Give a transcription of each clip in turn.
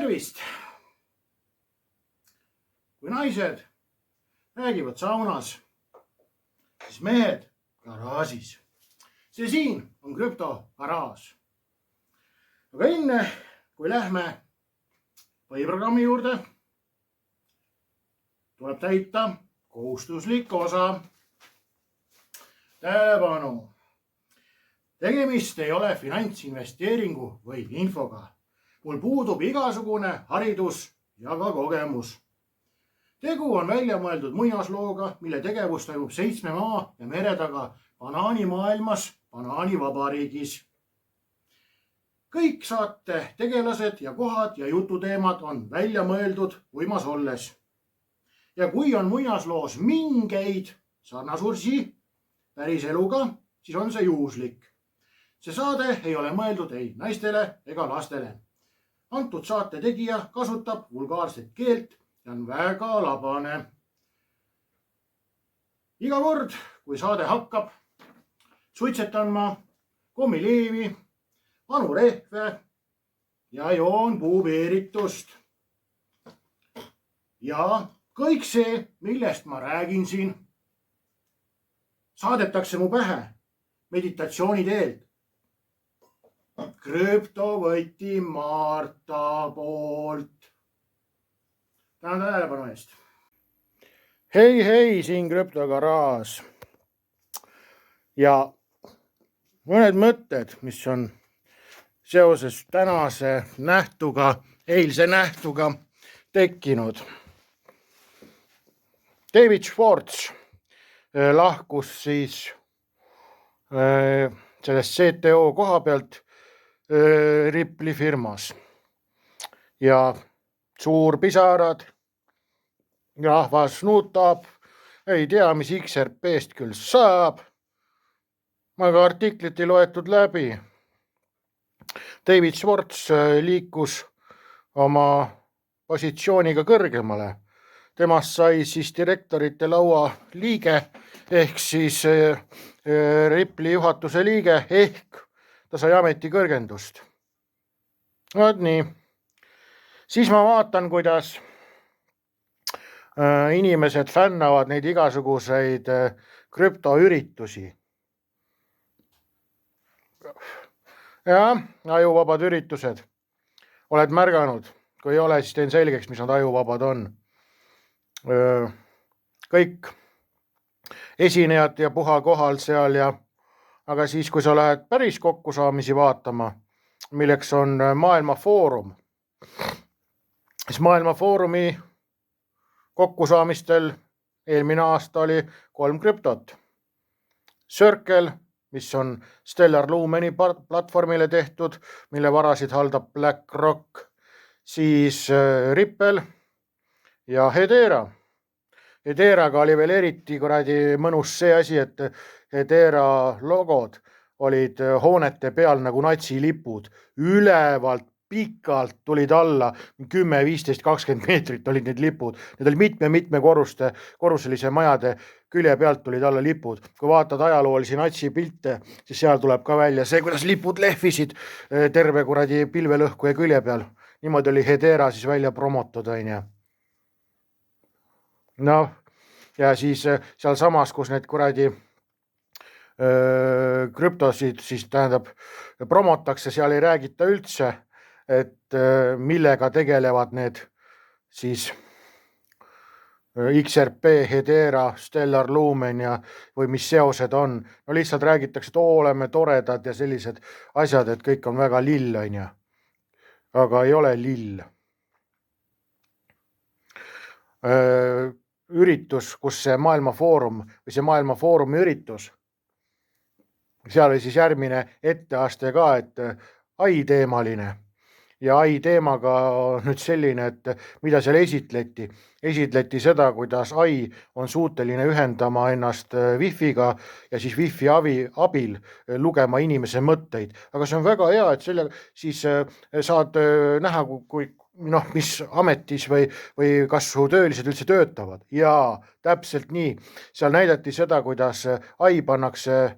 Tervist! Kui naised räägivad saunas, siis mehed garaažis. See siin on krüptogaraaž. Aga enne, kui lähme põhiprogrammi juurde, tuleb täita kohustuslik osa. Tähelepanu! Tegemist ei ole finantsinvesteeringu või infoga. Mul puudub igasugune haridus ja ka kogemus. Tegu on välja mõeldud muinaslooga, mille tegevus toimub 7 maa ja mere taga banaanimaailmas, banaanivabariigis. Kõik saate tegelased ja kohad ja jututeemad on välja mõeldud uimas olles. Ja kui on muinasloos mingeid sarnasursi päris eluga, siis on see juhuslik. See saade ei ole mõeldud ei naistele ega lastele. Antud saate tegija kasutab vulgaarset keelt ja on väga labane. Iga kord, kui saade hakkab, suitsetan ma kommileevi, vanu rehve ja joon puubeeritust. Ja kõik see, millest ma räägin siin, saadetakse mu pähe meditatsiooni teelt. Krüptovõti Marta poolt. Tänan tähelepanu eest. Hei, siin krüptogaraaž. Ja mõned mõtted, mis on seoses tänase nähtuga, eilse nähtuga tekkinud. David Schwartz lahkus siis sellest CTO koha pealt Rippli firmas ja suur pisarad, rahvas nuutab, ei tea, mis XRP-st küll saab, aga artiklit ei loetud läbi. David Schwartz liikus oma positsiooniga kõrgemale. Temast sai siis direktorite laua liige ehk siis Rippli juhatuse liige ehk ta sai ameti kõrgendust. Vaat nii. Siis ma vaatan, kuidas inimesed fännavad neid igasuguseid krüptoüritusi. Ja, ajuvabad üritused. Oled märganud? Kui ei ole, siis teen selgeks, mis nad ajuvabad on. Kõik esinejad ja puha kohal seal ja aga siis, kui sa lähed päris kokkusaamisi vaatama, milleks on maailmafoorum, siis maailmafoorumi kokkusaamistel eelmine aasta oli 3 krüptot. Circle, mis on Stellar Lumeni platvormile tehtud, mille varasid haldab BlackRock, siis Ripple ja Hedera. Hederaga oli veel eriti mõnus see asi, et Hedera logod olid hoonete peal nagu natsilipud. Ülevalt pikalt tulid alla 10, 15, 20 meetrit olid need lipud. Need olid mitme korruselise majade külje pealt tulid alla lipud. Kui vaatad ajaloolisi natsipilte, siis seal tuleb ka välja see, kuidas lipud lehvisid terve pilvelõhku ja külje peal. Niimoodi oli Hedera siis välja promotud. No, ja siis seal samas, kus need krüptosid siis tähendab promotakse, seal ei räägita üldse, et millega tegelevad need siis XRP, Hedera, Stellar Lumen ja või mis seosed on. No lihtsalt räägitakse, et oleme toredad ja sellised asjad, et kõik on väga lill, aga ei ole lill. Üritus, kus see maailmafoorum või see maailmafoorumi üritus, seal oli siis järgmine etteaste ka, et AI teemaline ja AI teemaga on nüüd selline, et mida seal esitleti. Esitleti seda, kuidas AI on suuteline ühendama ennast Wi-Figa ja siis Wi-Fi abil lugema inimese mõtteid. Aga see on väga hea, et selle siis saad näha, mis ametis või kas su töölised üldse töötavad. Jaa, täpselt nii. Seal näidati seda, kuidas AI pannakse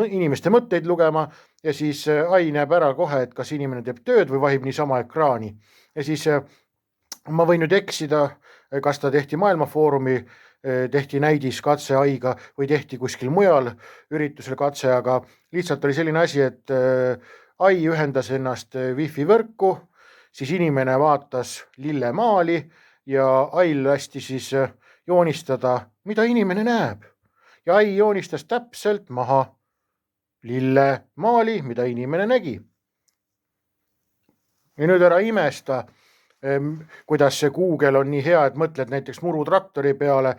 inimeste mõtteid lugema ja siis ai näeb ära kohe, et kas inimene teeb tööd või vahib niisama ekraani. Ja siis ma võin nüüd eksida, kas ta tehti Maailmafoorumi, tehti näidis katse aiga või tehti kuskil mujal üritusel katse, aga lihtsalt oli selline asi, et ai ühendas ennast wifi võrku, siis inimene vaatas lillemaali ja ail lasti siis joonistada, mida inimene näeb. Ja ai joonistas täpselt maha lillemaali, mida inimene nägi. Ja nüüd ära imesta, kuidas see Google on nii hea, et mõtled näiteks murutraktori peale,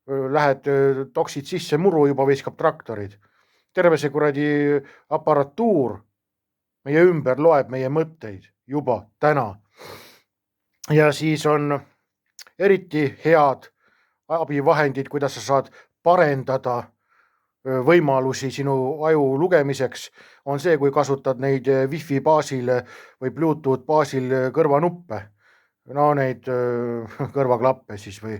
lähed, toksid sisse muru, juba viskab traktorid. Terve see kuradi aparatuur meie ümber loeb meie mõtteid juba täna. Ja siis on eriti head abivahendid, kuidas sa saad parendada võimalusi sinu aju lugemiseks, on see, kui kasutad neid wifi baasil või Bluetooth baasil kõrvanuppe. No neid kõrvaklappe siis või.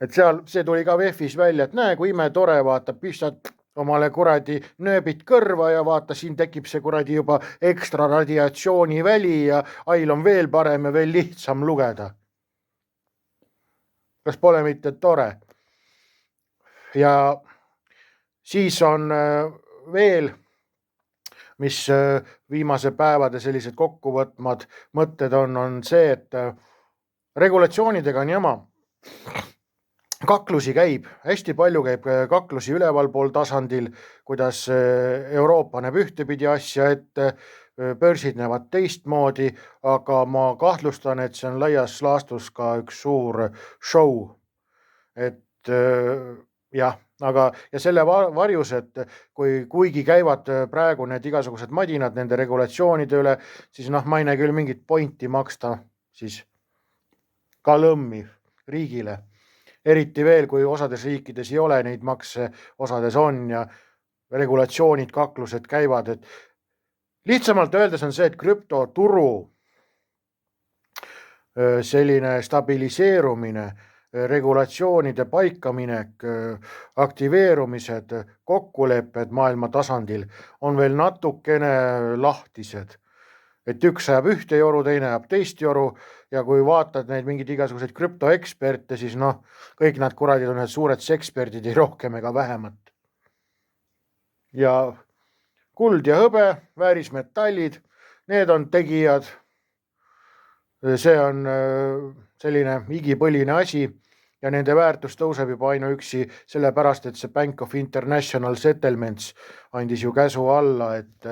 Et seal see tuli ka VEF-is välja, et näe, kui imetore, vaata, pistad omale kuradi nööbid kõrva ja vaata, siin tekib see kuradi juba ekstra radiatsiooniväli ja ail on veel parem ja veel lihtsam lugeda. Kas pole mitte tore? Ja siis on veel, mis viimase päevade sellised kokkuvõtmad mõtted on see, et regulatsioonidega on jama. Kaklusi käib, hästi palju käib kaklusi ülevalpool tasandil, kuidas Euroopa näeb ühtepidi asja ette, börsid näevad teistmoodi, aga ma kahtlustan, et see on laias laastus ka üks suur show. Et jah, aga ja selle varjus, et kuigi käivad praegu need igasugused madinad nende regulatsioonide üle, siis ma ei näe küll mingit pointi maksta siis ka lõmmi riigile. Eriti veel, kui osades riikides ei ole neid makse, osades on ja regulatsioonid, kaklused käivad. Et lihtsamalt öeldes on see, et krüptoturu selline stabiliseerumine, regulatsioonide paikaminek, aktiveerumised, kokkulepped maailma tasandil on veel natukene lahtised. Et üks ajab ühte joru, teine ajab teist joru ja kui vaatad neid mingid igasuguseid krüptoeksperte, siis kõik nad kuradid on need suured eksperdid, ei rohkem ega vähemat. Ja kuld ja hõbe, väärismetallid, need on tegijad. See on selline igipõline asi ja nende väärtus tõuseb juba ainuüksi sellepärast, et see Bank of International Settlements andis ju käsu alla, et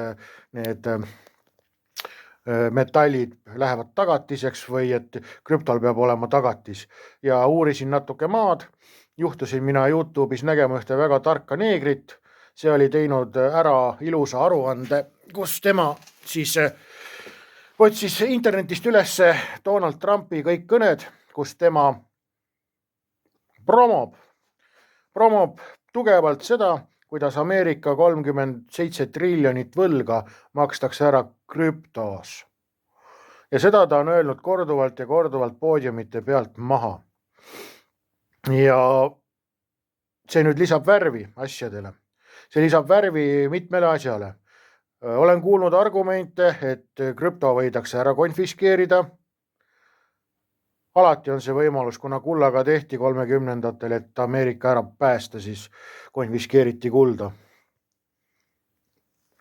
need metallid lähevad tagatiseks või et krüptol peab olema tagatis. Ja uurisin natuke maad, juhtusin mina YouTube'is nägema ühte väga tarka neegrit, see oli teinud ära ilusa aruande, kus tema siis otsis internetist üles Donald Trumpi kõik kõned, kus tema promob tugevalt seda, kuidas Ameerika 37 triljonit võlga makstakse ära krüptos. Ja seda ta on öelnud korduvalt ja korduvalt poodiumite pealt maha. Ja see nüüd lisab värvi asjadele. See lisab värvi mitmele asjale. Olen kuulnud argumente, et krüpto võidakse ära konfiskeerida. Alati on see võimalus, kuna kullaga tehti 30-ndatel, et Ameerika ära päästa, siis konfiskeeriti kulda.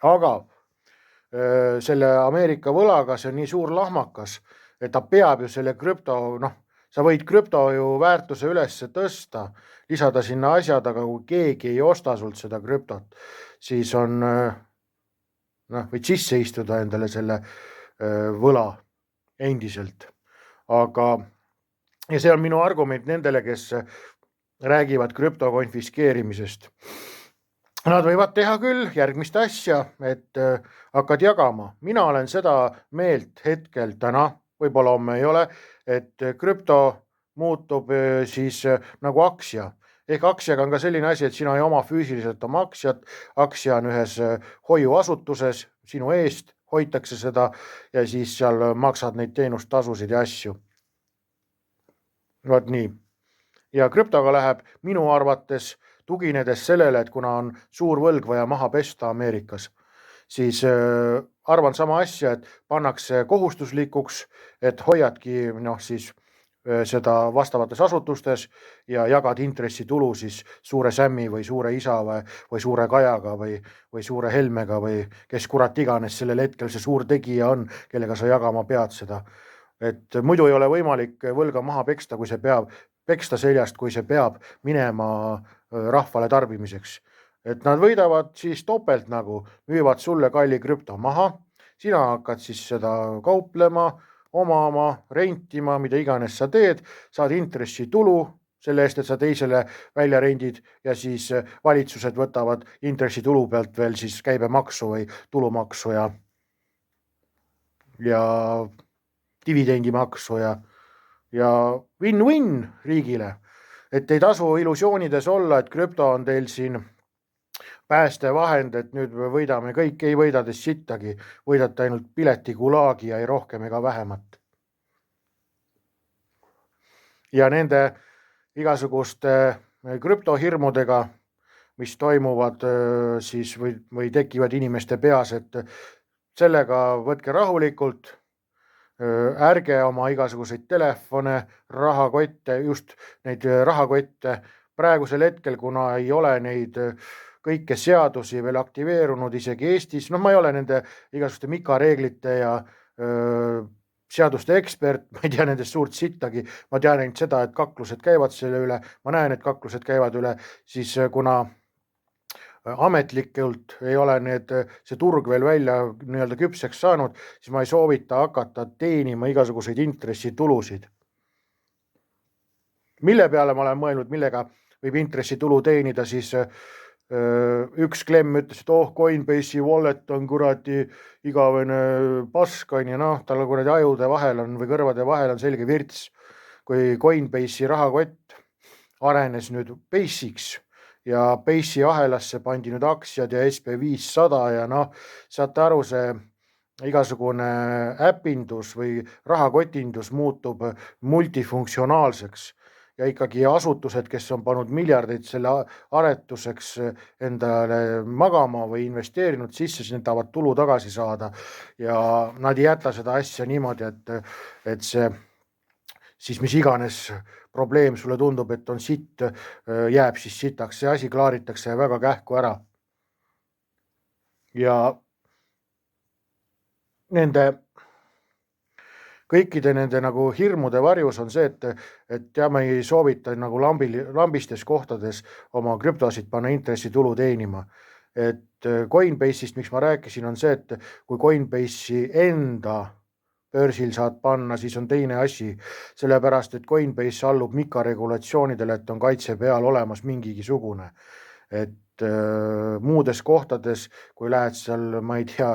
Aga selle Ameerika võlaga see on nii suur lahmakas, et ta peab ju selle krüpto, sa võid krüpto ju väärtuse üles tõsta, lisada sinna asjad, aga kui keegi ei osta sult seda krüptot, siis on, võid sisse istuda endale selle võla endiselt. Aga ja see on minu argument nendele, kes räägivad krüpto konfiskeerimisest. Nad võivad teha küll järgmist asja, et hakkad jagama. Mina olen seda meelt hetkel täna, võib-olla homme ei ole, et krüpto muutub siis nagu aktsia. Ehk aktsiaga on ka selline asi, et sina ei oma füüsiliselt oma aktsiat, aktsia on ühes hoiuasutuses, sinu eest hoitakse seda ja siis seal maksad neid teenustasusid ja asju. Vaat nii. Ja krüptoga läheb minu arvates tuginedes sellele, et kuna on suur võlg vaja maha pesta Ameerikas, siis arvan sama asja, et pannakse kohustuslikuks, et hoiadki siis seda vastavates asutustes ja jagad intressitulu siis suure Sämmi või suure isa või suure Kajaga või suure Helmega või kes kurat iganes sellel hetkel see suur tegija on, kellega sa jagama pead seda. Et muidu ei ole võimalik võlga maha peksta, kui see peab peksta seljast, kui see peab minema rahvale tarbimiseks. Et nad võidavad siis topelt nagu, müüvad sulle kalli krüpto maha, sina hakkad siis seda kauplema, omama, rentima, mida iganes sa teed, saad intressitulu selle eest, et sa teisele välja rendid ja siis valitsused võtavad intressitulu pealt veel siis käibemaksu või tulumaksu ja dividendimaksu ja win-win riigile. Et ei tasu illusioonides olla, et krüpto on teil siin päästevahend, et nüüd me võidame kõik, ei võidades sittagi, võidate ainult pileti gulaagi ja ei rohkem ega vähemat. Ja nende igasuguste krüptohirmudega, mis toimuvad siis või tekivad inimeste peas, et sellega võtke rahulikult, ärge oma igasuguseid telefone, rahakotte, just neid rahakotte praegusel hetkel, kuna ei ole neid kõike seadusi veel aktiveerunud isegi Eestis, ma ei ole nende igasuguste Mika reeglite ja seaduste ekspert, ma ei tea nendest suurt sittagi, ma tean ainult seda, et kaklused käivad selle üle, ma näen, et kaklused käivad üle, siis kuna ametlikult ei ole see turg veel välja nii-öelda küpseks saanud, siis ma ei soovita hakata teenima igasuguseid intressitulusid. Mille peale ma olen mõelnud, millega võib intressitulu teenida, siis üks Klemm ütles, et Coinbase'i wallet on kuradi igavene pask, on ja tal kuradi ajude vahel on või kõrvade vahel on selge virts, kui Coinbase'i rahakott arenes nüüd Base'iks ja Base'i ahelasse pandi nüüd aktsiad ja SP500 ja saate aru, see igasugune äpindus või rahakotindus muutub multifunktsionaalseks ja ikkagi asutused, kes on pannud miljardeid selle aretuseks endale magama või investeerinud sisse, siis need tahavad tulu tagasi saada ja nad ei jäta seda asja niimoodi, et see siis mis iganes probleem sulle tundub, et on sitt, jääb siis sitaks, see asi klaaritakse väga kähku ära. Ja kõikide nende nagu hirmude varjus on see, et ma ei soovita nagu lambistes kohtades oma krüptosid panna intressitulu teenima. Et Coinbase'ist, miks ma rääkisin, on see, et kui Coinbase'i enda börsil saad panna, siis on teine asi, sellepärast, et Coinbase allub Mika regulatsioonidele, et on kaitse peal olemas mingisugune. Et muudes kohtades, kui lähed seal, ma ei tea,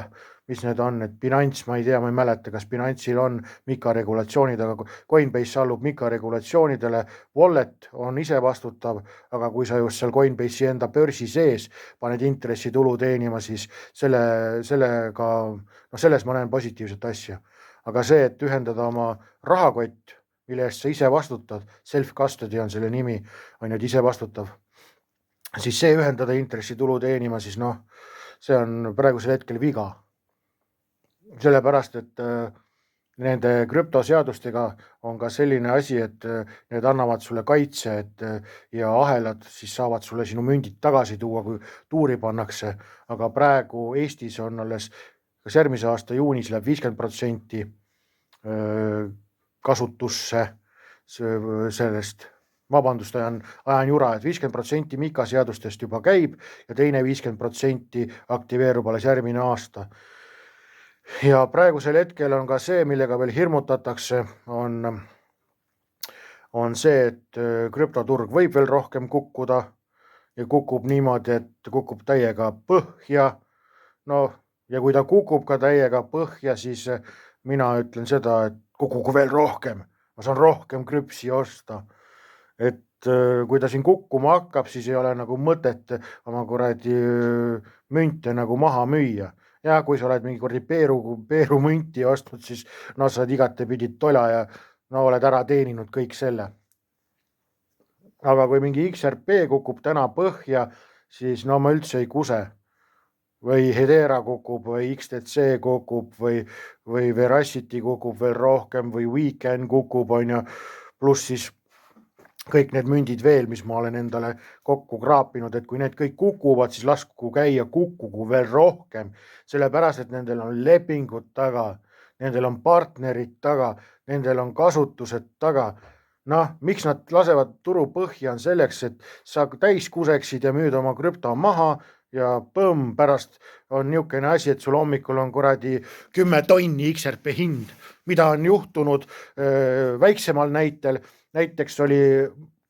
mis need on, et Binance, ma ei tea, ma ei mäleta, kas Binance'il on Mika regulatsioonid, aga Coinbase allub Mika regulatsioonidele, wallet on ise vastutav, aga kui sa just seal Coinbase'i enda börsi sees paned intressitulu teenima, siis sellega, selles ma näen positiivset asja. Aga see, et ühendada oma rahakott, mille eest sa ise vastutad, self-custody on selle nimi, on nüüd ise vastutav, siis see ühendada intressitulu teenima, siis see on praegusel hetkel viga. Sellepärast, et nende krüptoseadustega on ka selline asi, et need annavad sulle kaitse ja ahelad siis saavad sulle sinu mündid tagasi tuua, kui tuuri pannakse, aga praegu Eestis on alles kas järgmise aasta juunis läheb 50% kasutusse sellest, vabandust, ajan jura, et 50% Mika seadustest juba käib ja teine 50% aktiveerub alles järgmine aasta. Ja praegusel hetkel on ka see, millega veel hirmutatakse, on see, et krüptoturg võib veel rohkem kukkuda ja kukub niimoodi, et kukub täiega põhja. Ja kui ta kukub ka täiega põhja, siis mina ütlen seda, et kukugu veel rohkem. Ma saan rohkem krüpsi osta. Et kui ta siin kukkuma hakkab, siis ei ole nagu mõtet oma kuradi münte nagu maha müüa. Ja kui sa oled mingi kuradi Peeru münti ostnud, siis sa oled igatepidi tola ja oled ära teeninud kõik selle. aga kui mingi XRP kukub täna põhja, siis no ma üldse ei kuse. Või Hedera kukub või XTC kukub või Veracity kukub veel rohkem või Weekend kukub, on ju, pluss siis kõik need mündid veel, mis ma olen endale kokku kraapinud, et kui need kõik kukuvad, siis lasku käia, kukkugu veel rohkem, sellepärast, et nendel on lepingud taga, nendel on partnerid taga, nendel on kasutused taga. Noh, miks nad lasevad turu põhja on selleks, et sa täis kuseksid ja müüd oma krüpto maha ja põmm, pärast on niisugune asi, et sul hommikul on kuradi 10 tonni XRP hind, mida on juhtunud väiksemal näitel. Näiteks oli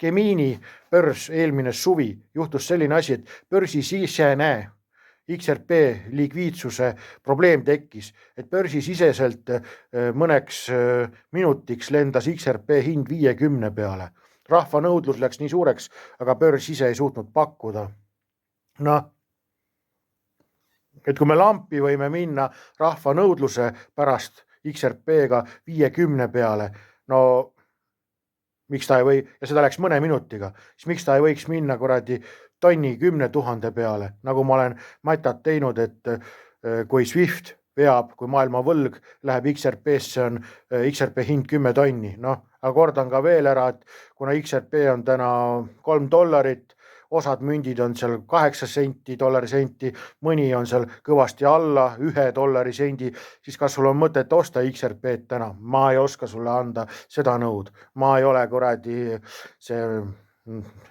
Gemini börs eelmine suvi, juhtus selline asi, et börsisisene XRP likviidsuse probleem tekkis, et börsisiseselt mõneks minutiks lendas XRP hind 50 peale. Rahva nõudlus läks nii suureks, aga börs ise ei suutnud pakkuda. Noh, et kui me lampi võime minna rahva nõudluse pärast XRP-ga 50 peale, no miks ta ei või, ja seda läks mõne minutiga, siis miks ta ei võiks minna kuradi tonni 10 000 peale, nagu ma olen matat teinud, et kui Swift veab, kui maailma võlg läheb XRP-sse, on XRP hind 10 tonni. Noh, aga kordan ka veel ära, et kuna XRP on täna $3, osad mündid on seal 8 senti, dollari senti, mõni on seal kõvasti alla $1 sendi, siis kas sul on mõtet osta XRP-d täna? Ma ei oska sulle anda seda nõud. Ma ei ole kuradi see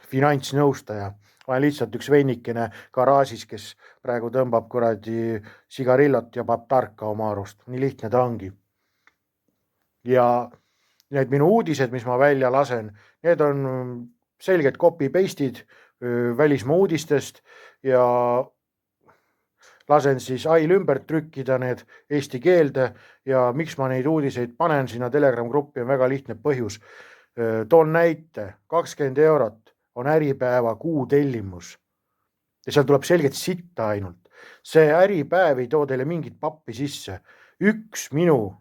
finantsnõustaja. Ma olen lihtsalt üks veinikene garaažis, kes praegu tõmbab kuradi sigarillot ja paneb tarka oma arust. Nii lihtne ta ongi. Ja need minu uudised, mis ma välja lasen, need on selged copy-paste'id välismaa uudistest ja lasen siis AIL ümber trükkida need eesti keelde ja miks ma neid uudiseid panen sinna Telegram gruppi on väga lihtne põhjus. Toon näite, 20 eurot on Äripäeva kuutellimus ja seal tuleb selgelt sitta ainult. See Äripäev ei too teile mingit pappi sisse. Üks minu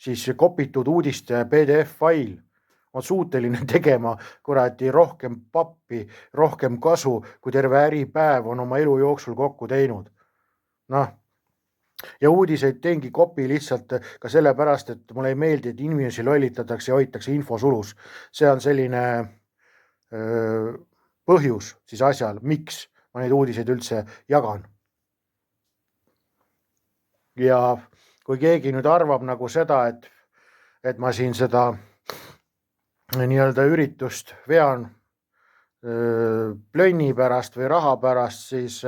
siis kopitud uudiste PDF-fail on suuteline tegema kuradi rohkem pappi, rohkem kasu, kui terve Äripäev on oma elu jooksul kokku teinud. Noh, ja uudiseid teengi kopi lihtsalt ka sellepärast, et mulle ei meeldi, et inimesi lollitatakse ja hoitakse infosulus. See on selline põhjus siis asjal, miks ma neid uudiseid üldse jagan. Ja kui keegi nüüd arvab nagu seda, et ma siin seda nii-öelda üritust vean plönni pärast või raha pärast, siis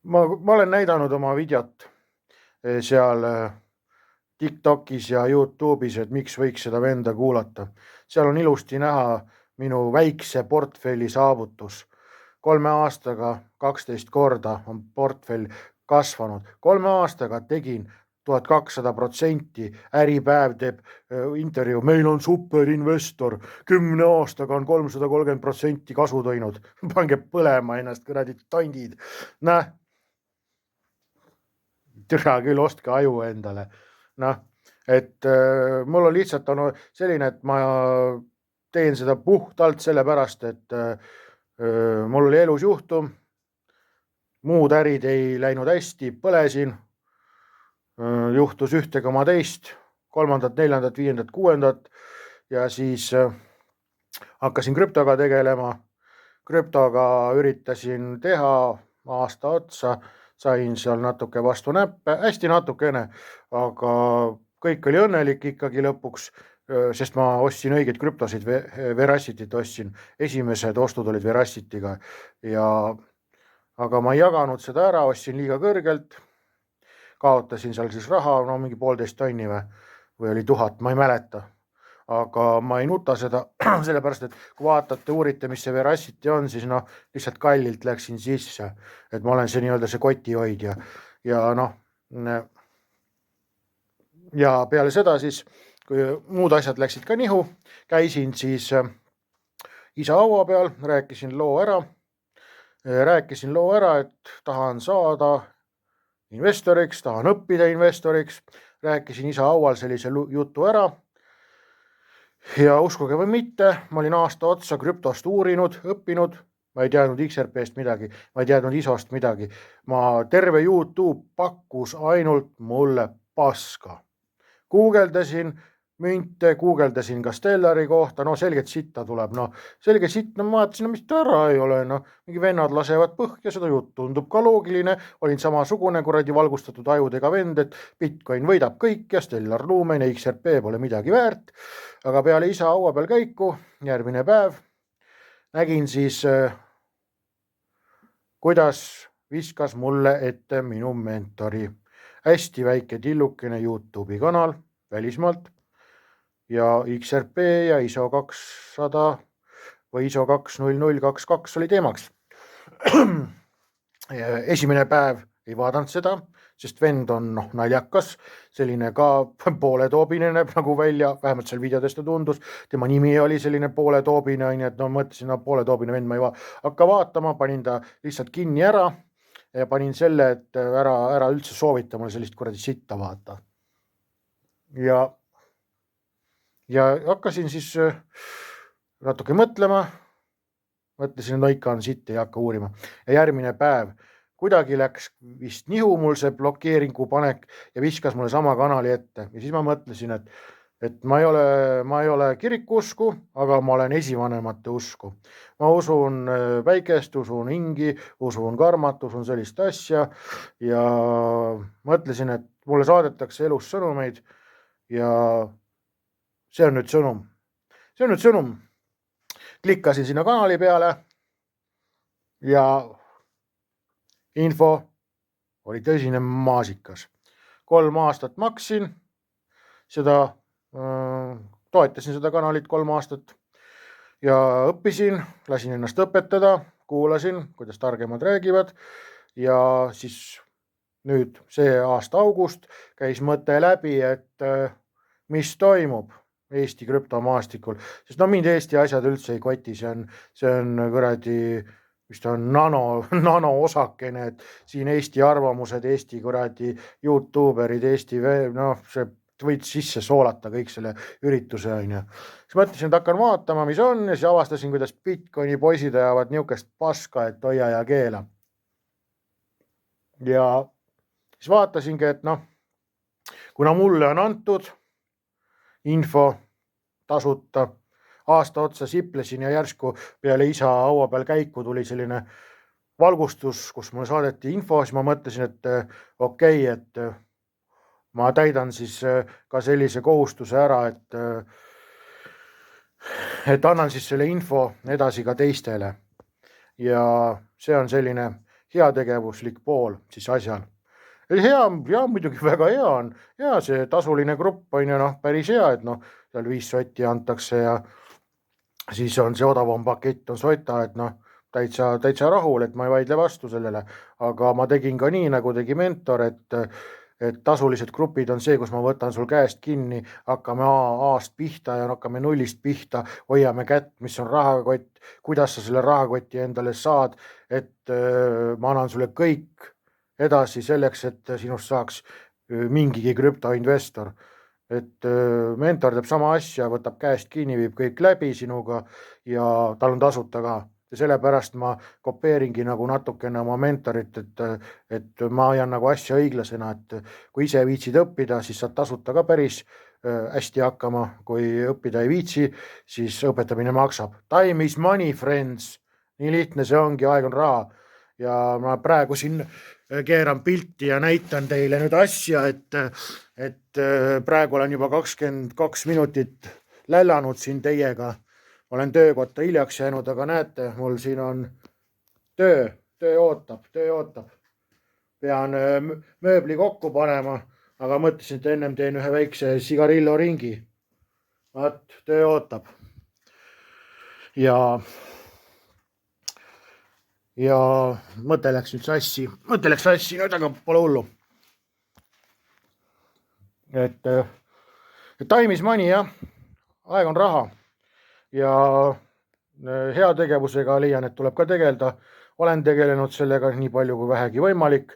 ma olen näidanud oma videot seal TikTokis ja YouTube'is, et miks võiks seda venda kuulata. Seal on ilusti näha minu väikse portfelli saavutus. 3 aastaga 12 korda on portfell kasvanud. 3 aastaga tegin 1200%, Äripäev teeb intervjuu, meil on superinvestor, 10 aastaga on 330% kasu teinud. Pange põlema ennast, kuradi tondid. Noh, türa küll, ostke aju endale. Noh, et mul on lihtsalt selline, et ma teen seda puhtalt sellepärast, et mul oli elus juhtum, muud ärid ei läinud hästi, põlesin, juhtus ühte koma teist, 3., 4., 5., 6. ja siis hakkasin krüptoga tegelema. Krüptoga üritasin teha aasta otsa, sain seal natuke vastu näppe, hästi natukene, aga kõik oli õnnelik ikkagi lõpuks, sest ma ostsin õigeid krüptosid, Veracityt ostsin, esimesed ostud olid Veracityga, aga ma ei jaganud seda ära, ostsin liiga kõrgelt, kaotasin seal siis raha, no mingi 1,5 tonni või oli 1000, ma ei mäleta. Aga ma ei nuta seda, sellepärast, et kui vaatate, uurite, mis see Veracity on, siis noh, lihtsalt kallilt läksin sisse, et ma olen see nii-öelda see kotihoidja ja noh, ja peale seda siis, kui muud asjad läksid ka nihu, käisin siis isa haua peal, rääkisin loo ära, et tahan saada investoriks, tahan õppida investoriks, rääkisin isa haual sellise jutu ära Ja uskuge või mitte, ma olin aasta otsa krüptost uurinud, õppinud, ma ei teadnud XRP-st midagi, ma ei teadnud ISO-st midagi. Terve YouTube pakkus ainult mulle paska. Guugeldasin münte, guugeldasin ka Stellari kohta, no selget sitta tuleb, selge sitt, ma vaatasin, mis ära ei ole, mingi vennad lasevad põhja, seda jutt tundub ka loogiline, olin samasugune kuradi valgustatud ajudega vend, et Bitcoin võidab kõik ja Stellar Lumen ja XRP pole midagi väärt, aga peale isa haua peal käiku, järgmine päev, nägin siis, kuidas viskas mulle ette minu mentori. Hästi väike tillukene YouTube'i kanal välismaalt ja XRP ja ISO 200 või ISO 20022 oli teemaks. Esimene päev ei vaadanud seda, sest vend on naljakas, selline ka pooletoobine näeb nagu välja, vähemalt seal videodes ta tundus, tema nimi oli selline pooletoobine, nii et mõtlesin, pooletoobine vend ma ei hakka vaatama, panin ta lihtsalt kinni ära ja panin selle, et ära üldse soovita mulle sellist kuradi sitta vaata. Ja hakkasin siis natuke mõtlema, mõtlesin, et ikka on sitt, ei hakka uurima. Ja järgmine päev kuidagi läks vist nihu mul see blokeeringu panek ja viskas mulle sama kanali ette. Ja siis ma mõtlesin, et ma ei ole kirikusku, aga ma olen esivanemate usku. Ma usun päikest, usun hingi, usun karmat, usun sellist asja ja mõtlesin, et mulle saadetakse elus sõnumeid ja see on nüüd sõnum. Klikkasin sinna kanali peale ja info oli tõsine maasikas. 3 aastat maksin seda, toetasin seda kanalit 3 aastat ja õppisin, lasin ennast õpetada, kuulasin, kuidas targemad räägivad ja siis nüüd see aasta august käis mõte läbi, et mis toimub Eesti krüptomaastikul, sest mind Eesti asjad üldse ei koti, see on kuradi, mis ta on nano osakene, et siin Eesti arvamused, Eesti kuradi YouTuberid, Eesti, see võid sisse soolata kõik selle ürituse, on ju. Siis mõtlesin, et hakkan vaatama, mis on ja siis avastasin, kuidas Bitcoini poisid ajavad niukest paska, et hoia ja keela. Ja siis vaatasingi, et kuna mulle on antud info tasuta, aasta otsa siplesin ja järsku peale isa haua peal käiku tuli selline valgustus, kus mulle saadeti info, siis ma mõtlesin, et okei, et ma täidan siis ka sellise kohustuse ära, et annan siis selle info edasi ka teistele. Ja see on selline heategevuslik pool siis asjal. Hea, muidugi väga hea on. Ja see tasuline grupp on ju päris hea, et seal 5 sotti antakse ja siis on see odavam pakett on sota, et täitsa rahul, et ma ei vaidle vastu sellele. Aga ma tegin ka nii, nagu tegi mentor, et tasulised grupid on see, kus ma võtan sul käest kinni, hakkame A-st pihta ja hakkame 0-st pihta, hoiame kätt, mis on rahakott, kuidas sa selle rahakoti endale saad, et ma annan sulle kõik edasi selleks, et sinust saaks mingigi krüptoinvestor. Et mentor teeb sama asja, võtab käest kinni, viib kõik läbi sinuga ja tal on tasuta ka. Ja sellepärast ma kopeeringi nagu natukene oma mentorit, et ma ajan nagu asja õiglasena, et kui ise viitsid õppida, siis saad tasuta ka päris hästi hakkama. Kui õppida ei viitsi, siis õpetamine maksab. Time is money, friends. Nii lihtne see ongi, aeg on raha. Ja ma praegu siin keeran pilti ja näitan teile nüüd asja, et praegu olen juba 22 minutit lällanud siin teiega. Olen töökotta hiljaks jäänud, aga näete, mul siin on töö ootab. Pean mööbli kokku panema, aga mõtlesin, et ennem teen ühe väikse sigarillo ringi. Vaat, töö ootab. Ja mõte läks nüüd sassi, nüüd aga pole hullu. Et time is money, jah, aeg on raha ja heategevusega leian, et tuleb ka tegeleda. Olen tegelenud sellega nii palju kui vähegi võimalik.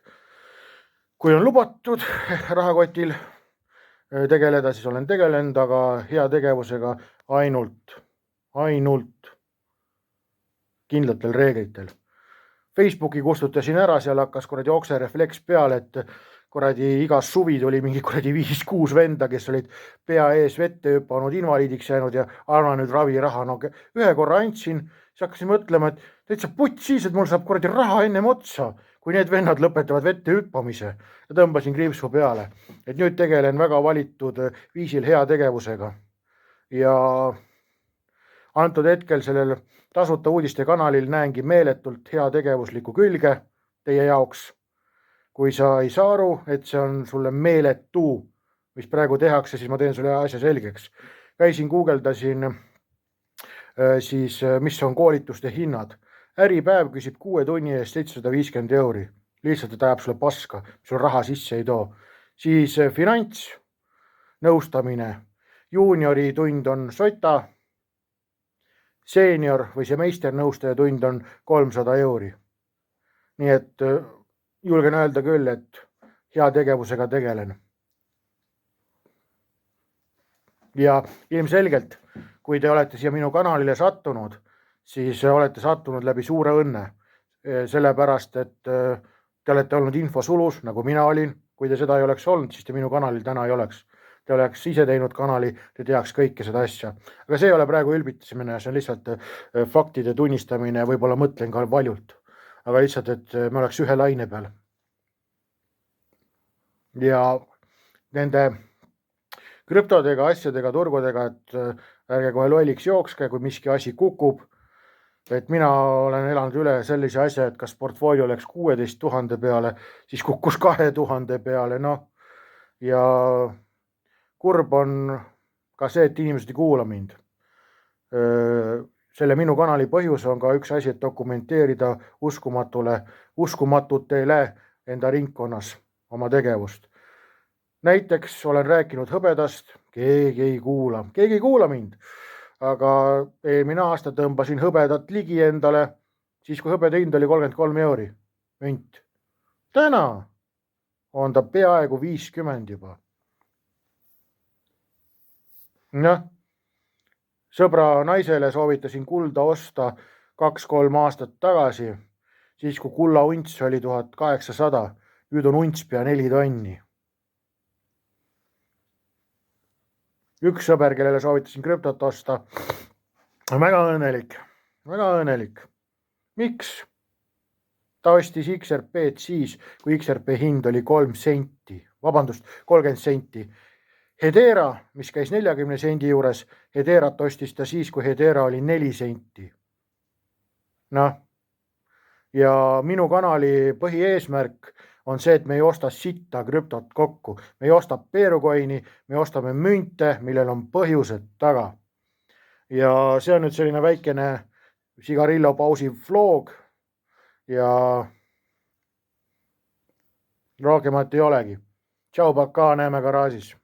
Kui on lubatud rahakotil tegeleda, siis olen tegelenud, aga heategevusega ainult kindlatel reeglitel. Facebooki kustutasin ära, seal hakkas kuradi okserefleks peale, et kuradi igas suvi tuli mingi kuradi 5-6 venda, kes olid pea ees vette hüpanud, invaliidiks jäänud ja anna nüüd raviraha. No ühe korra andsin, siis hakkasin mõtlema, et täitsa puts siis, et mul saab kuradi raha ennem otsa, kui need vennad lõpetavad vette hüppamise. Ja tõmbasin kriipsu peale, et nüüd tegelen väga valitud viisil heategevusega. Ja antud hetkel sellel tasuta uudiste kanalil näengi meeletult heategevuslikku külge teie jaoks. Kui sa ei saa aru, et see on sulle meeletu, mis praegu tehakse, siis ma teen sulle asja selgeks. Käisin, guugeldasin siis, mis on koolituste hinnad. Äripäev küsib 6 tunni eest 750 €. Lihtsalt, et ajab sulle paska, mis sul raha sisse ei too. Siis finantsnõustamine. Juuniori tund on sota. Seenior või see meisternõustaja tund on 300 €. Nii et julgen öelda küll, et heategevusega tegelen. Ja ilmselgelt, kui te olete siia minu kanalile sattunud, siis olete sattunud läbi suure õnne. Sellepärast, et te olete olnud infosulus, nagu mina olin. Kui te seda ei oleks olnud, siis te minu kanalil täna ei oleks. Te oleks ise teinud kanali, te teaks kõike seda asja. Aga see ei ole praegu ülbitamine, see on lihtsalt faktide tunnistamine ja võib-olla mõtlen ka valjult. Aga lihtsalt, et me oleks ühe laine peal. Ja nende krüptodega, asjadega, turgudega, et ärge kohe lolliks jookske, kui miski asi kukub. Et mina olen elanud üle sellise asja, et kas portfoolio läks 16 000 peale, siis kukkus 2000 peale. No, ja kurb on ka see, et inimesed ei kuula mind. Selle minu kanali põhjus on ka üks asi, et dokumenteerida uskumatutele enda ringkonnas oma tegevust. Näiteks olen rääkinud hõbedast, keegi ei kuula mind. Aga eelmine aasta tõmbasin hõbedat ligi endale, siis kui hõbeda hind oli 33 € münt. Täna on ta peaaegu 50 juba. Noh, sõbra naisele soovitasin kulda osta 2-3 aastat tagasi, siis kui kulla unts oli 1800, nüüd on unts pea 4 tonni. Üks sõber, kellele soovitasin krüptot osta, on väga õnnelik. Miks? Ta ostis XRP-d siis, kui XRP hind oli 3 senti, 30 senti. Hedera, mis käis 40 sendi juures, Hederat ostis ta siis, kui Hedera oli 4 senti. Noh, ja minu kanali põhieesmärk on see, et me ei osta sitta krüptot kokku. Me ei osta Peerucoini, me ostame münte, millel on põhjused taga. Ja see on nüüd selline väikene sigarillo pausi vlog ja rohkemat ei olegi. Tšau, pakaa, näeme garaažis.